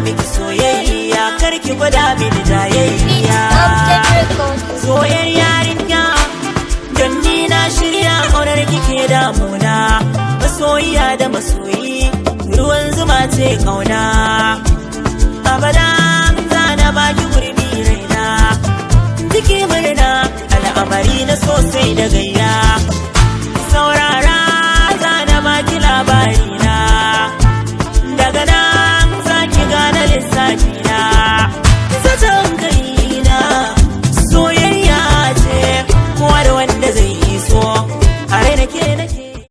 miki soyayya karki gwada mini jayayya soyar yarinya don ni na shirya ƙaunar kike damuna masoyiya da masoyi ruwan zuma ce ƙauna abada za na baki gurbi raina ciki murna al'amari na sosai da gayya